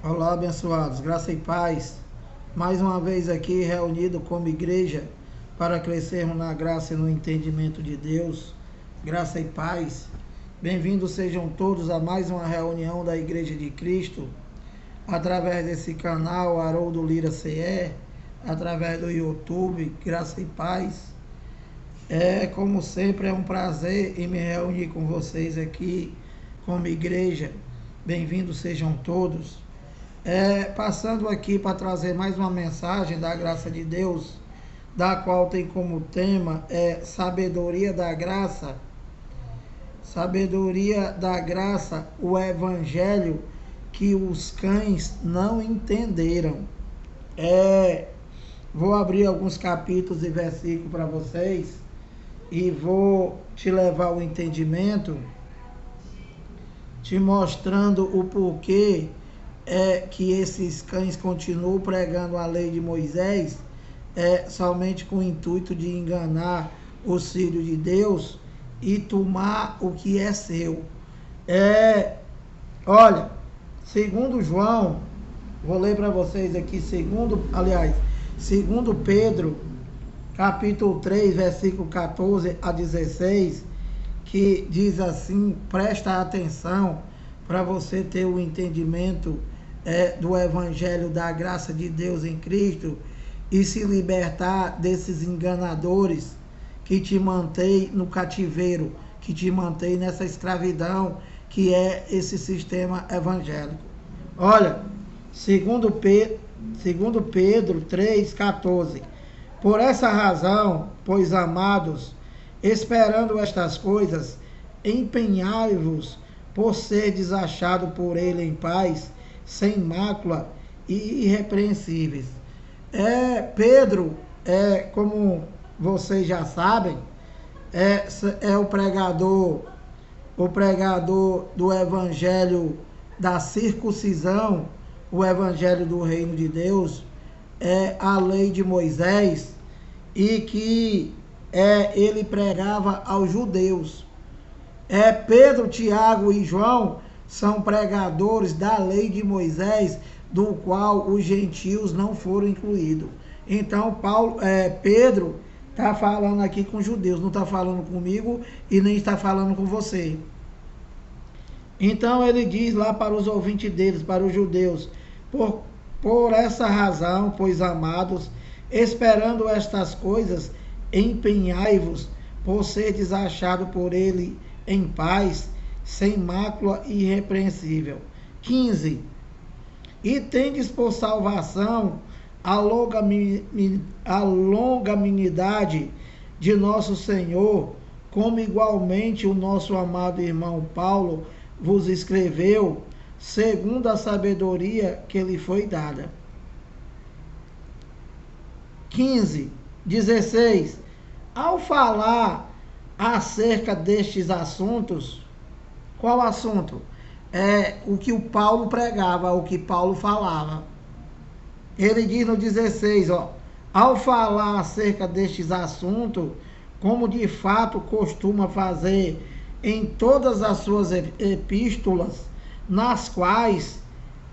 Olá, abençoados, graça e paz. Mais uma vez aqui reunido como igreja para crescermos na graça e no entendimento de Deus. Graça e paz. Bem-vindos sejam todos a mais uma reunião da Igreja de Cristo, através desse canal Haroldo Lira CE, através do YouTube, Graça e Paz. Como sempre, é um prazer em me reunir com vocês aqui como igreja. Bem-vindos sejam todos. Passando aqui para trazer mais uma mensagem da graça de Deus, da qual tem como tema sabedoria da graça. Sabedoria da graça, o evangelho que os cães não entenderam. Vou abrir alguns capítulos e versículos para vocês e vou te levar ao entendimento, te mostrando o porquê que esses cães continuam pregando a lei de Moisés somente com o intuito de enganar os filhos de Deus e tomar o que é seu. Olha, segundo João, vou ler para vocês aqui, segundo Pedro, capítulo 3, versículo 14 a 16, que diz assim, presta atenção para você ter o entendimento do evangelho da graça de Deus em Cristo e se libertar desses enganadores que te mantém no cativeiro, que te mantém nessa escravidão que é esse sistema evangélico. Olha, segundo Pedro 3,14, por essa razão, pois amados, esperando estas coisas, empenhai-vos por serdes achado por ele em paz, sem mácula e irrepreensíveis. Pedro, como vocês já sabem, o pregador do evangelho da circuncisão, o evangelho do reino de Deus, a lei de Moisés, e que ele pregava aos judeus. Pedro, Tiago e João são pregadores da lei de Moisés, do qual os gentios não foram incluídos. Então, Pedro está falando aqui com os judeus, não está falando comigo e nem está falando com você. Então, ele diz lá para os ouvintes deles, para os judeus, por essa razão, pois amados, esperando estas coisas, empenhai-vos por serdes achado por ele em paz, sem mácula e irrepreensível. 15. E tendes por salvação a longanimidade de nosso Senhor, como igualmente o nosso amado irmão Paulo vos escreveu, segundo a sabedoria que lhe foi dada. 15. 16. Ao falar acerca destes assuntos, qual assunto? O que o Paulo pregava, o que Paulo falava. Ele diz no 16, ao falar acerca destes assuntos, como de fato costuma fazer em todas as suas epístolas, nas quais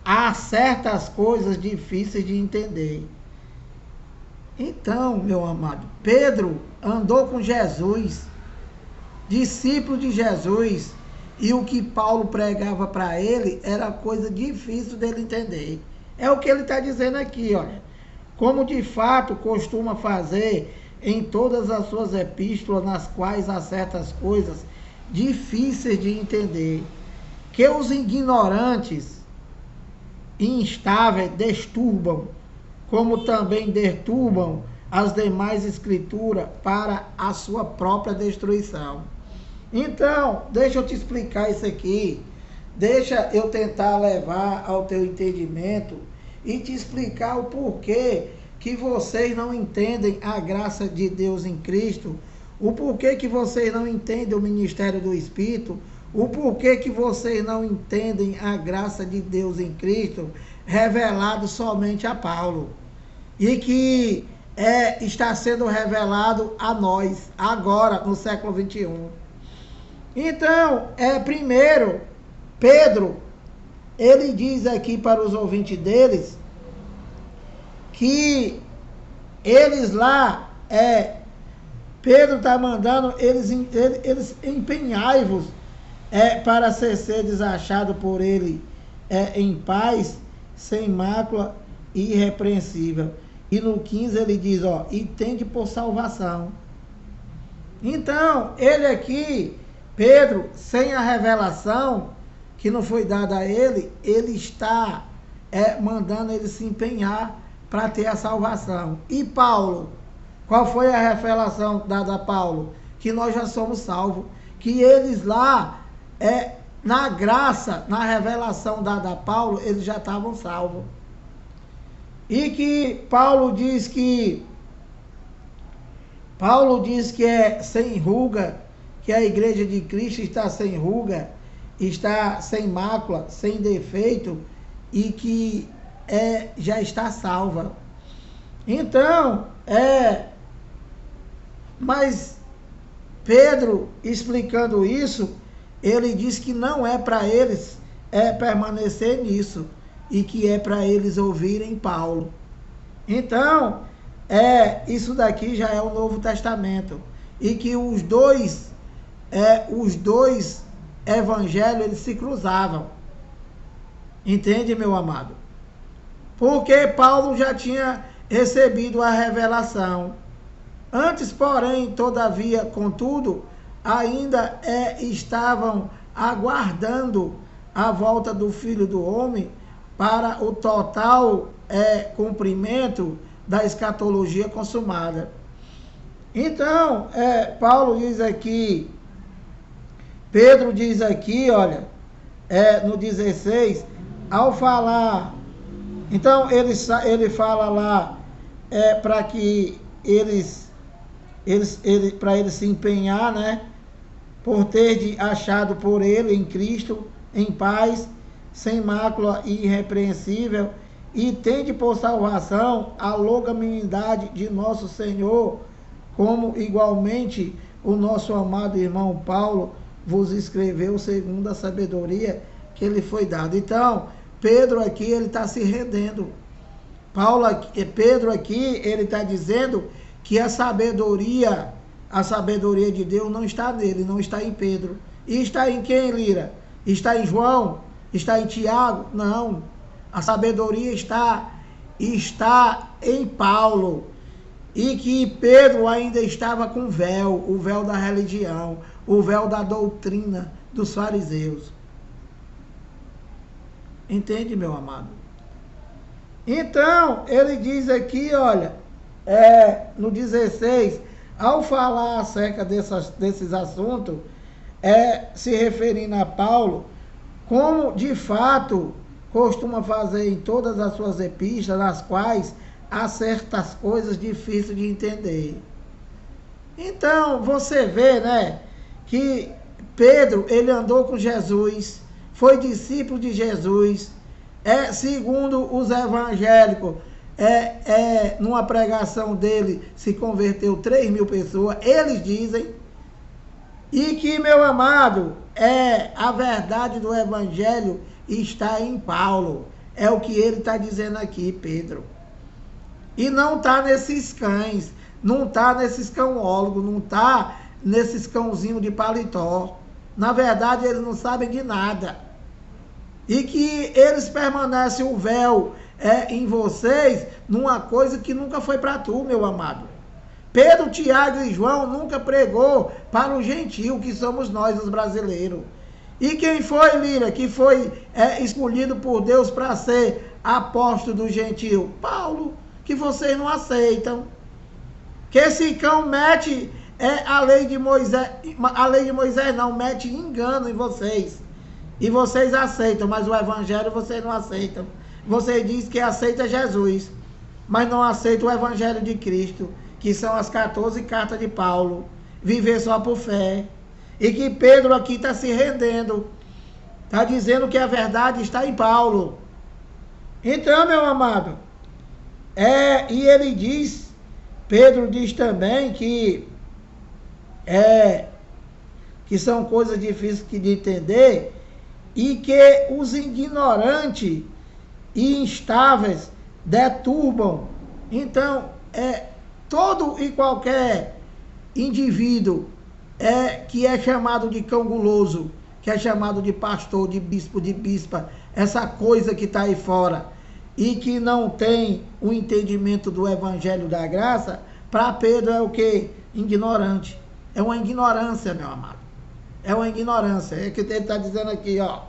há certas coisas difíceis de entender. Então, meu amado, Pedro andou com Jesus, discípulo de Jesus, e o que Paulo pregava para ele era coisa difícil dele entender. É o que ele está dizendo aqui, olha. Como de fato costuma fazer em todas as suas epístolas, nas quais há certas coisas difíceis de entender, que os ignorantes e instáveis desturbam, como também deturbam as demais escrituras para a sua própria destruição. Então, deixa eu te explicar isso aqui, deixa eu tentar levar ao teu entendimento e te explicar o porquê que vocês não entendem a graça de Deus em Cristo, o porquê que vocês não entendem o ministério do Espírito, o porquê que vocês não entendem a graça de Deus em Cristo, revelado somente a Paulo, e que está sendo revelado a nós, agora, no século 21. Então, primeiro, Pedro, ele diz aqui para os ouvintes deles que eles lá, Pedro está mandando eles empenhai-vos para seres achados por ele em paz, sem mácula e irrepreensível. E no 15 ele diz, e tende por salvação. Então, ele aqui, Pedro, sem a revelação que não foi dada a ele, ele está mandando ele se empenhar para ter a salvação. E Paulo, qual foi a revelação dada a Paulo? Que nós já somos salvos. Que eles lá, na graça, na revelação dada a Paulo, eles já estavam salvos. E que Paulo diz que é sem ruga, que a igreja de Cristo está sem ruga, está sem mácula, sem defeito, e que já está salva. Então, mas Pedro, explicando isso, ele diz que não é para eles permanecer nisso, e que é para eles ouvirem Paulo. Então, isso daqui já é o Novo Testamento, e que os dois evangelhos, eles se cruzavam. Entende, meu amado? Porque Paulo já tinha recebido a revelação. Antes, porém, todavia, contudo, ainda estavam aguardando a volta do Filho do Homem para o total cumprimento da escatologia consumada. Então, Paulo diz aqui, Pedro diz aqui, olha, no 16, ao falar, então ele fala lá para que para ele se empenhar, né, por ter achado por ele em Cristo, em paz, sem mácula e irrepreensível, e tende por salvação a longanimidade de nosso Senhor, como igualmente o nosso amado irmão Paulo vos escreveu segundo a sabedoria que lhe foi dada. Então, Pedro aqui, ele está se rendendo. Pedro aqui, ele está dizendo que a sabedoria de Deus não está nele, não está em Pedro. E está em quem, Lira? Está em João? Está em Tiago? Não. A sabedoria está em Paulo. E que Pedro ainda estava com o véu da religião, o véu da doutrina dos fariseus. Entende, meu amado? Então, ele diz aqui, olha, no 16, ao falar acerca desses assuntos, se referindo a Paulo, como de fato costuma fazer em todas as suas epístolas, nas quais há certas coisas difíceis de entender. Então, você vê, né, que Pedro, ele andou com Jesus, foi discípulo de Jesus, segundo os evangélicos, numa pregação dele, se converteu 3.000 pessoas, eles dizem, e que, meu amado, a verdade do evangelho está em Paulo, é o que ele está dizendo aqui, Pedro. E não está nesses cães, não está nesses cãólogos, não está nesses cãozinhos de paletó. Na verdade, eles não sabem de nada. E que eles permanecem o véu em vocês, numa coisa que nunca foi para tu, meu amado. Pedro, Tiago e João nunca pregou para o gentil, que somos nós, os brasileiros. E quem foi, Lira, que foi escolhido por Deus para ser apóstolo do gentil? Paulo, que vocês não aceitam. Que esse cão mete a lei de Moisés não, mete engano em vocês. E vocês aceitam, mas o evangelho vocês não aceitam. Vocês dizem que aceita Jesus, mas não aceita o evangelho de Cristo, que são as 14 cartas de Paulo. Viver só por fé. E que Pedro aqui está se rendendo. Está dizendo que a verdade está em Paulo. Então, meu amado, e ele diz, Pedro diz também que são coisas difíceis de entender, e que os ignorantes e instáveis deturbam. Então, todo e qualquer indivíduo que é chamado de cão guloso, que é chamado de pastor, de bispo, de bispa, essa coisa que está aí fora, e que não tem o entendimento do evangelho da graça, para Pedro é o quê? Ignorante. É uma ignorância, meu amado. É uma ignorância. É que ele está dizendo aqui, ó.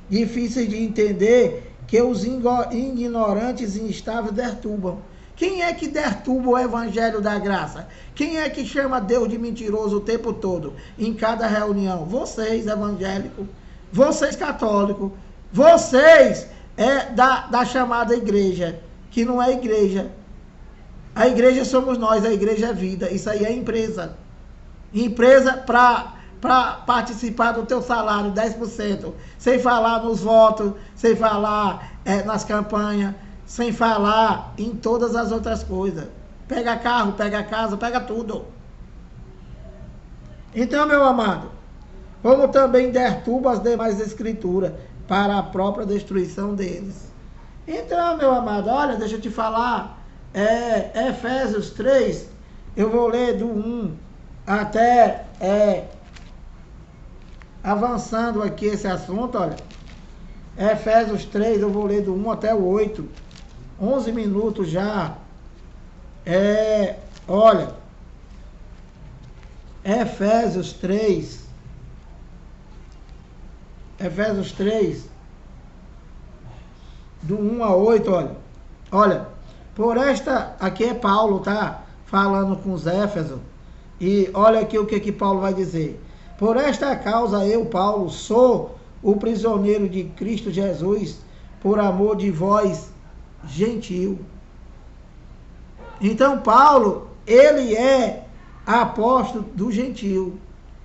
Difícil de entender que os ignorantes e instáveis deturbam. Quem é que deturba o evangelho da graça? Quem é que chama Deus de mentiroso o tempo todo? Em cada reunião? Vocês, evangélicos. Vocês, católicos. Vocês da chamada igreja, que não é igreja. A igreja somos nós, a igreja é vida. Isso aí é empresa. Empresa para participar do teu salário, 10%. Sem falar nos votos, sem falar nas campanhas, sem falar em todas as outras coisas. Pega carro, pega casa, pega tudo. Então, meu amado, como também deturba as demais escrituras para a própria destruição deles. Então, meu amado, olha, deixa eu te falar, Efésios 3, eu vou ler do 1 até, avançando aqui esse assunto, olha, Efésios 3, eu vou ler do 1 até o 8, 11 minutos já, olha, Efésios 3, do 1 a 8, olha, por esta, aqui é Paulo, tá? Falando com os Éfesos, e olha aqui o que Paulo vai dizer. Por esta causa eu, Paulo, sou o prisioneiro de Cristo Jesus, por amor de vós, gentil. Então Paulo, ele é apóstolo do gentil.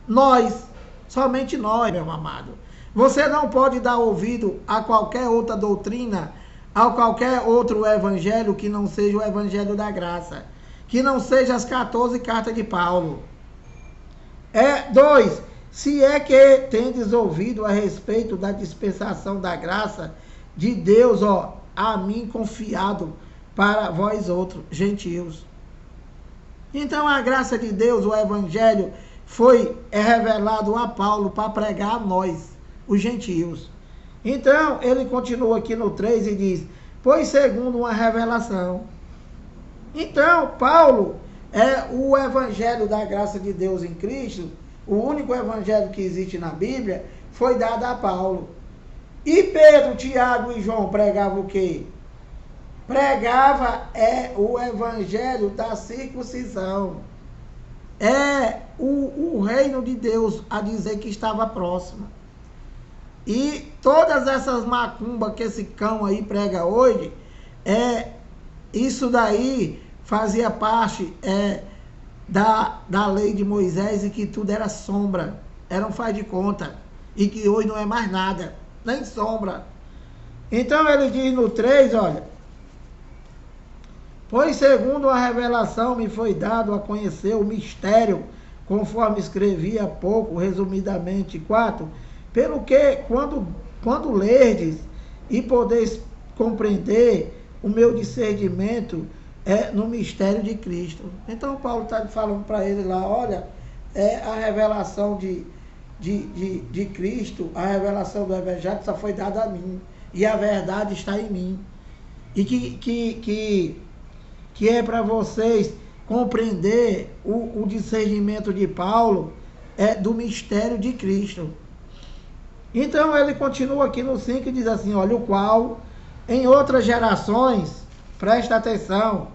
Nós, somente nós, meu amado. Você não pode dar ouvido a qualquer outra doutrina, a qualquer outro evangelho que não seja o evangelho da graça, que não seja as 14 cartas de Paulo. 2. Se é que tendes ouvido a respeito da dispensação da graça de Deus, a mim confiado para vós outros, gentios. Então a graça de Deus, o evangelho, é revelado a Paulo para pregar a nós, os gentios. Então, ele continua aqui no 3 e diz, pois segundo uma revelação. Então, Paulo o evangelho da graça de Deus em Cristo, o único evangelho que existe na Bíblia, foi dado a Paulo. E Pedro, Tiago e João pregavam o quê? Pregava o evangelho da circuncisão. O reino de Deus, a dizer que estava próximo. E todas essas macumbas que esse cão aí prega hoje, isso daí fazia parte da lei de Moisés, e que tudo era sombra, era um faz de conta, e que hoje não é mais nada, nem sombra. Então ele diz no 3, olha, pois segundo a revelação me foi dado a conhecer o mistério, conforme escrevi há pouco, resumidamente. 4, pelo que, quando lerdes e podeis compreender o meu discernimento no mistério de Cristo. Então Paulo está falando para ele lá, olha, a revelação de Cristo, a revelação do Evangelho só foi dada a mim, e a verdade está em mim. E que é para vocês compreender o discernimento de Paulo do mistério de Cristo. Então ele continua aqui no 5 e diz assim, olha, o qual em outras gerações, presta atenção,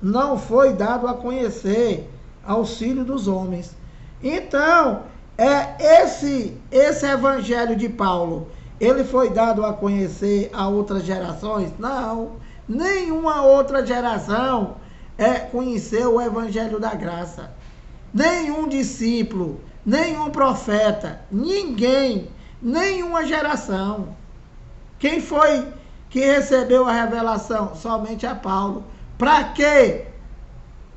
não foi dado a conhecer aos filhos dos homens. Então, esse evangelho de Paulo, ele foi dado a conhecer a outras gerações? Não, nenhuma outra geração conheceu o evangelho da graça. Nenhum discípulo, nenhum profeta, ninguém, nenhuma geração. Quem foi que recebeu a revelação? Somente a Paulo. Para quê?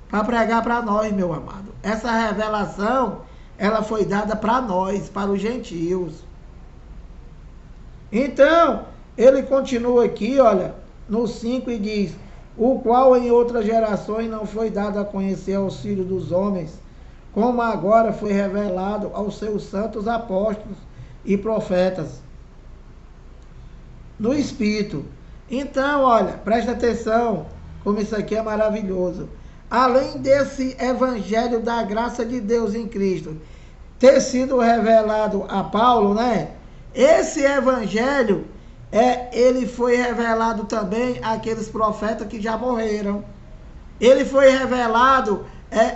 Para pregar para nós, meu amado. Essa revelação, ela foi dada para nós, para os gentios. Então, ele continua aqui, olha, no 5 e diz: o qual em outras gerações não foi dado a conhecer aos filhos dos homens, como agora foi revelado aos seus santos apóstolos e profetas, no Espírito. Então, olha, presta atenção, como isso aqui é maravilhoso. Além desse evangelho da graça de Deus em Cristo ter sido revelado a Paulo, né? Esse evangelho, ele foi revelado também àqueles profetas que já morreram. Ele foi revelado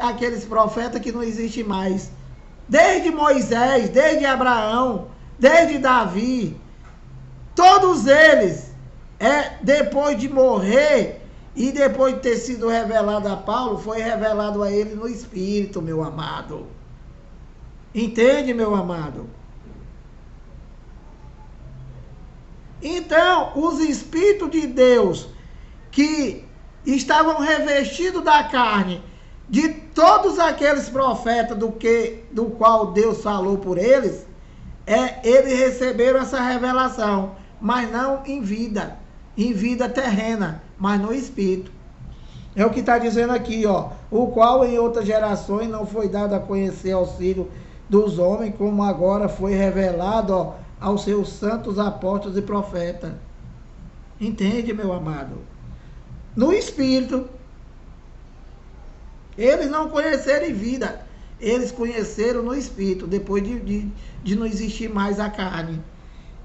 àqueles profetas que não existem mais. Desde Moisés, desde Abraão, desde Davi, todos eles, depois de morrer e depois de ter sido revelado a Paulo, foi revelado a ele no Espírito, meu amado. Entende, meu amado? Então, os Espíritos de Deus que estavam revestidos da carne de todos aqueles profetas do qual Deus falou por eles, eles receberam essa revelação, mas não em vida terrena, mas no Espírito. É o que está dizendo aqui, ó. O qual em outras gerações não foi dado a conhecer aos filhos dos homens, como agora foi revelado, ó, aos seus santos apóstolos e profetas. Entende, meu amado? No Espírito. Eles não conheceram em vida, eles conheceram no Espírito, depois de não existir mais a carne.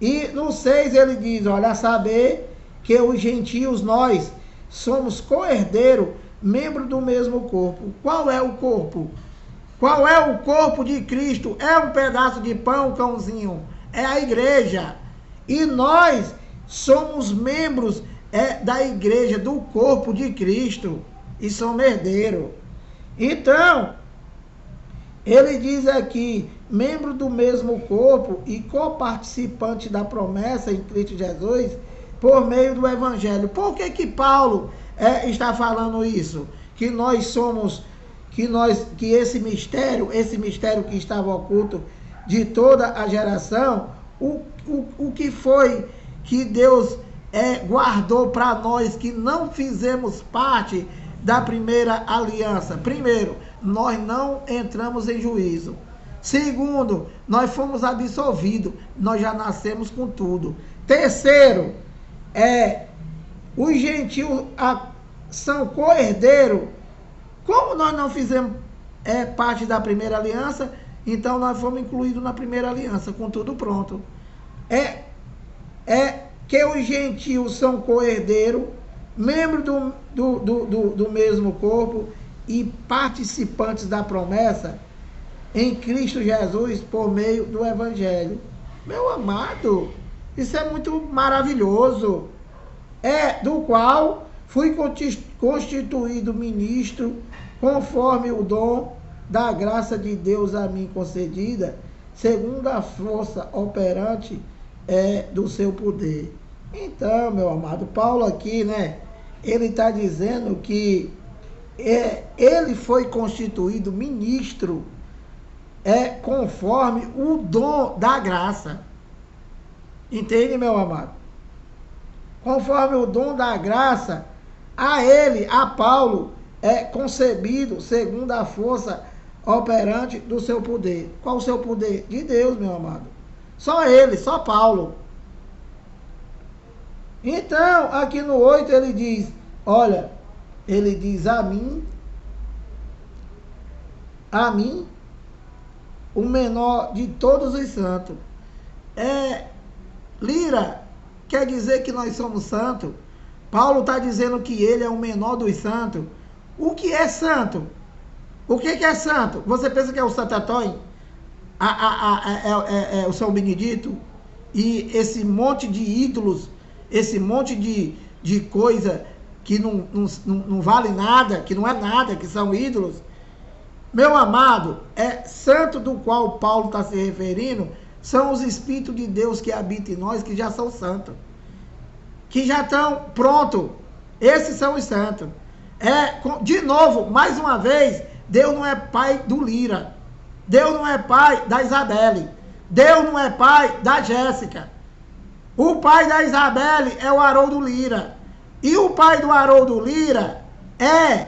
E no 6 ele diz, olha, a saber que os gentios, nós, somos co-herdeiros, membros do mesmo corpo. Qual é o corpo? Qual é o corpo de Cristo? É um pedaço de pão, cãozinho. É a igreja. E nós somos membros da igreja, do corpo de Cristo. E somos herdeiros. Então, ele diz aqui, membro do mesmo corpo e coparticipante da promessa em Cristo Jesus, por meio do Evangelho. Por que Paulo está falando isso? Que nós somos, que esse mistério que estava oculto de toda a geração, o que foi que Deus guardou para nós que não fizemos parte da primeira aliança? Primeiro, nós não entramos em juízo. Segundo, nós fomos absolvidos, nós já nascemos com tudo. Terceiro, os gentios são co-herdeiros. Como nós não fizemos parte da primeira aliança, então nós fomos incluídos na primeira aliança, com tudo pronto. Que os gentios são co-herdeiros, membros do mesmo corpo e participantes da promessa em Cristo Jesus por meio do Evangelho. Meu amado, isso é muito maravilhoso. Do qual fui constituído ministro conforme o dom da graça de Deus a mim concedida, segundo a força operante do seu poder. Então, meu amado, Paulo aqui, né, ele está dizendo que ele foi constituído ministro conforme o dom da graça. Entende, meu amado? Conforme o dom da graça, a ele, a Paulo, concebido segundo a força operante do seu poder. Qual o seu poder? De Deus, meu amado. Só ele, só Paulo. Então, aqui no 8 ele diz, olha, ele diz a mim, o menor de todos os santos. Lira, quer dizer que nós somos santos? Paulo está dizendo que ele é o menor dos santos. O que é santo? O que é santo? Você pensa que é o Santo Antônio? O São Benedito? E esse monte de ídolos, esse monte de coisa que não vale nada, que não é nada, que são ídolos? Meu amado, santo do qual Paulo está se referindo, são os Espíritos de Deus que habitam em nós, que já são santos. Que já estão prontos. Esses são os santos. De novo, mais uma vez, Deus não é pai do Lira. Deus não é pai da Isabelle. Deus não é pai da Jéssica. O pai da Isabelle é o Haroldo Lira. E o pai do Haroldo Lira é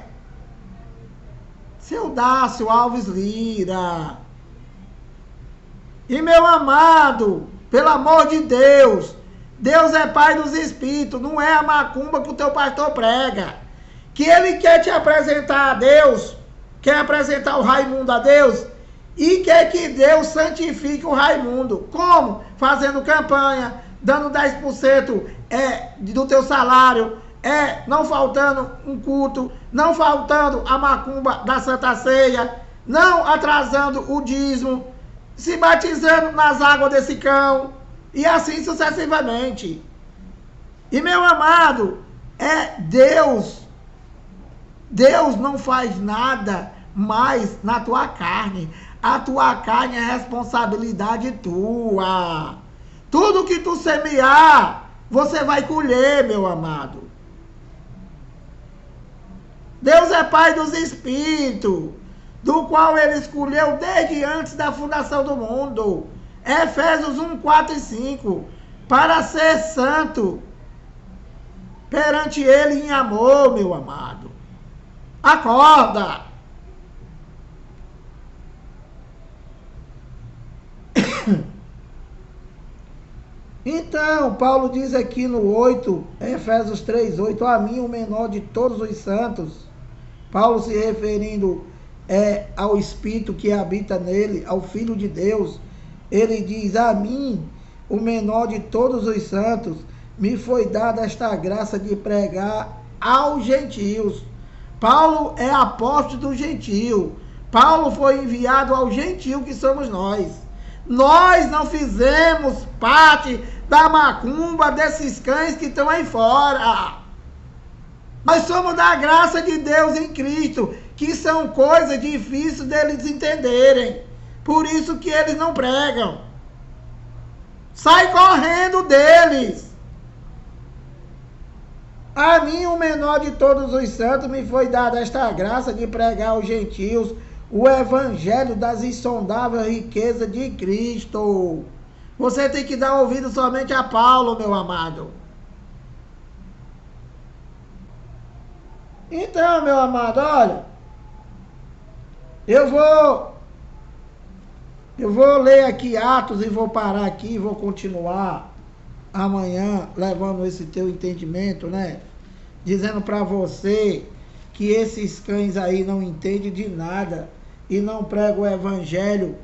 seu Dácio Alves Lira. E meu amado, pelo amor de Deus, Deus é pai dos espíritos, não é a macumba que o teu pastor prega. Que ele quer te apresentar a Deus, quer apresentar o Raimundo a Deus, e quer que Deus santifique o Raimundo. Como? Fazendo campanha, dando 10% do teu salário, não faltando um culto, não faltando a macumba da Santa Ceia, não atrasando o dízimo, se batizando nas águas desse cão, e assim sucessivamente. E meu amado, Deus não faz nada mais na tua carne. A tua carne é responsabilidade tua. Tudo que tu semear, você vai colher, meu amado. Deus é pai dos espíritos, do qual ele escolheu desde antes da fundação do mundo. Efésios 1, 4 e 5. Para ser santo perante ele em amor, meu amado. Acorda! Então, Paulo diz aqui no 8, Efésios 3, 8, a mim, o menor de todos os santos. Paulo se referindo ao Espírito que habita nele, ao Filho de Deus. Ele diz, a mim, o menor de todos os santos, me foi dada esta graça de pregar aos gentios. Paulo é apóstolo do gentio. Paulo foi enviado ao gentio que somos nós. Nós não fizemos parte da macumba desses cães que estão aí fora. Nós somos da graça de Deus em Cristo, que são coisas difíceis deles entenderem. Por isso que eles não pregam. Sai correndo deles. A mim, o menor de todos os santos, me foi dada esta graça de pregar aos gentios o evangelho das insondáveis riquezas de Cristo. Você tem que dar ouvido somente a Paulo, meu amado. Então, meu amado, olha, eu vou ler aqui Atos e vou parar aqui e vou continuar amanhã levando esse teu entendimento, né? Dizendo para você que esses cães aí não entendem de nada e não pregam o evangelho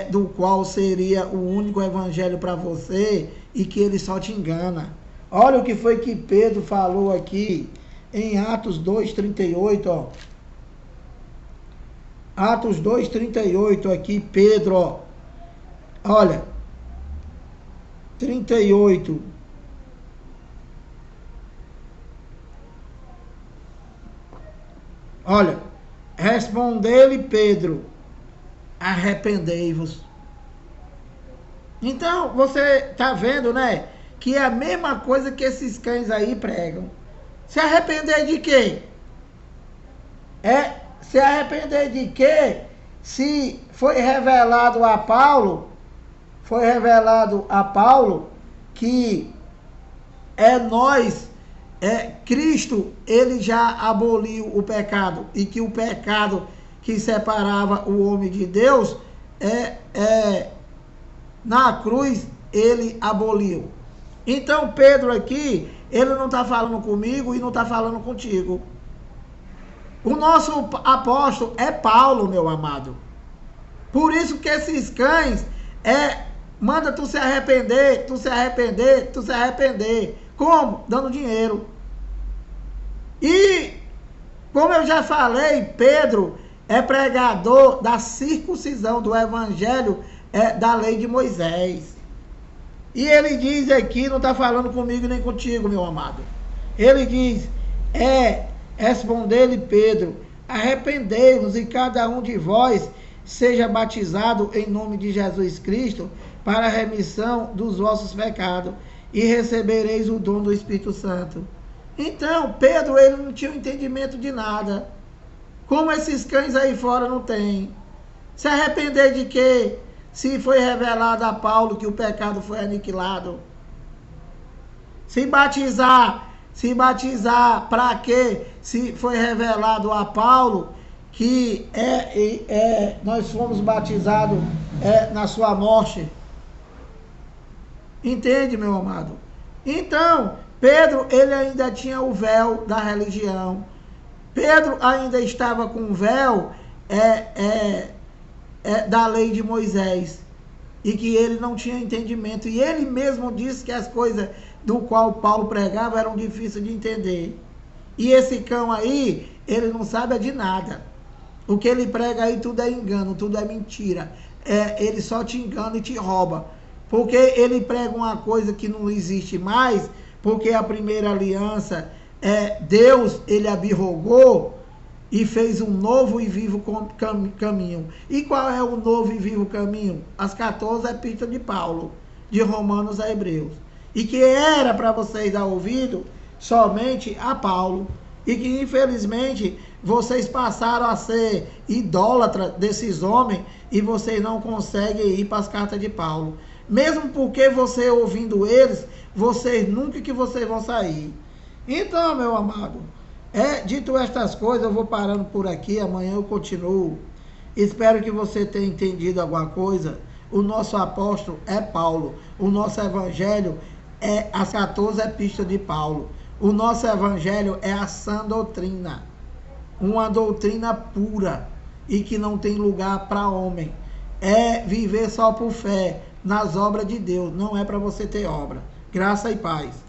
do qual seria o único evangelho para você e que ele só te engana. Olha o que foi que Pedro falou aqui em Atos 2:38, ó. Atos 2:38 aqui, Pedro, ó. Olha, 38. Olha, respondeu-lhe Pedro, arrependei-vos. Então, você tá vendo, né? Que é a mesma coisa que esses cães aí pregam. Se arrepender de quê? Se arrepender de quê? Se foi revelado a Paulo que Cristo, ele já aboliu o pecado, e que o pecado que separava o homem de Deus, na cruz, ele aboliu. Então, Pedro aqui, ele não está falando comigo e não está falando contigo. O nosso apóstolo é Paulo, meu amado. Por isso que esses cães manda tu se arrepender, tu se arrepender, tu se arrepender. Como? Dando dinheiro. E, como eu já falei, Pedro é pregador da circuncisão, do evangelho da lei de Moisés. E ele diz aqui, não está falando comigo nem contigo, meu amado. Ele diz, respondeu-lhe Pedro, arrependei-vos e cada um de vós seja batizado em nome de Jesus Cristo para a remissão dos vossos pecados e recebereis o dom do Espírito Santo. Então, Pedro, ele não tinha entendimento de nada. Como esses cães aí fora não têm. Se arrepender de quê? Se foi revelado a Paulo que o pecado foi aniquilado. Se batizar para quê? Se foi revelado a Paulo que nós fomos batizados na sua morte. Entende, meu amado? Então, Pedro, ele ainda tinha o véu da religião. Pedro ainda estava com o véu da lei de Moisés. E que ele não tinha entendimento. E ele mesmo disse que as coisas do qual Paulo pregava eram difíceis de entender. E esse cão aí, ele não sabe de nada. O que ele prega aí tudo é engano, tudo é mentira. Ele só te engana e te rouba. Porque ele prega uma coisa que não existe mais, porque a primeira aliança, Deus, ele abrogou e fez um novo e vivo caminho. E qual é o novo e vivo caminho? As 14 epístolas de Paulo, de Romanos a Hebreus. E que era para vocês dar ouvido somente a Paulo. E que infelizmente vocês passaram a ser idólatras desses homens e vocês não conseguem ir para as cartas de Paulo. Mesmo porque você ouvindo eles, vocês nunca que vocês vão sair. Então, meu amado, dito estas coisas, eu vou parando por aqui, amanhã eu continuo. Espero que você tenha entendido alguma coisa. O nosso apóstolo é Paulo. O nosso evangelho é as 14 epístolas de Paulo. O nosso evangelho é a sã doutrina. Uma doutrina pura e que não tem lugar para homem. É viver só por fé nas obras de Deus. Não é para você ter obra. Graça e paz.